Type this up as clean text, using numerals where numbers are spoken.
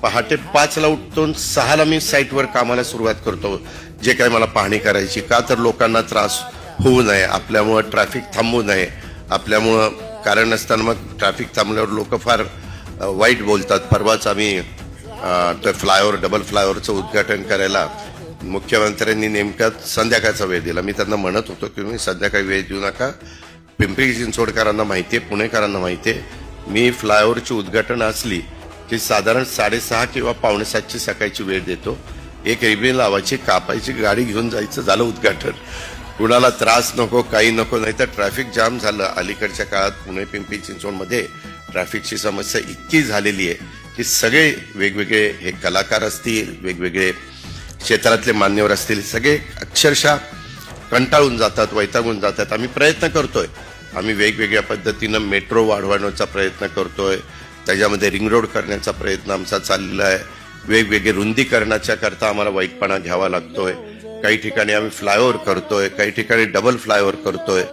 पहाटे 5ला उठतो, 6ला मी साईटवर कामाला सुरुवात करतो, जे काही मला पाहणी करायची. का तर लोकांना त्रास होऊ नये, आपल्यामुळं ट्रॅफिक थांबू नये, आपल्यामुळं कारण नसताना मग ट्रॅफिक थांबल्यावर लोक फार वाईट बोलतात. परवाच आम्ही फ्लायओव्हर, डबल फ्लायओव्हरचं उद्घाटन करायला मुख्यमंत्र्यांनी नेमका संध्याकाळचा वेळ दिला. मी त्यांना म्हणत होतो की मी संध्याकाळी वेळ देऊ नका, पिंपरी चिंचवडकरांना माहिती आहे, पुणेकरांना माहिती आहे, मी फ्लायओव्हरची उद्घाटन असली की साधारण 6:30 किंवा 6:45ची सकाळची वेळ देतो. एक रिबीन लावायची, कापायची, गाडी घेऊन जायचं, झालं उद्घाटन. कुणाला त्रास नको, काही नको. नाही तर ट्रॅफिक जाम झालं. अलीकडच्या काळात पुणे पिंपरी चिंचवडमध्ये ट्रॅफिकची समस्या इतकी झालेली आहे की सगळे वेगवेगळे हे कलाकार असतील, वेगवेगळे क्षेत्रातले मान्यवर असतील, सगळे अक्षरशः कंटाळून जातात, वैतागून जातात. आम्ही प्रयत्न करतोय, आम्ही वेगवेगळ्या पद्धतीनं मेट्रो वाढवण्याचा प्रयत्न करतोय, त्याच्यामध्ये रिंग रोड करण्याचा प्रयत्न आमचा चाललेला आहे. वेगवेगळे रुंदीकरणाच्या करता आम्हाला वाईटपणा घ्यावा लागतोय. काही ठिकाणी आम्ही फ्लायओव्हर करतोय, काही ठिकाणी डबल फ्लायओव्हर करतोय.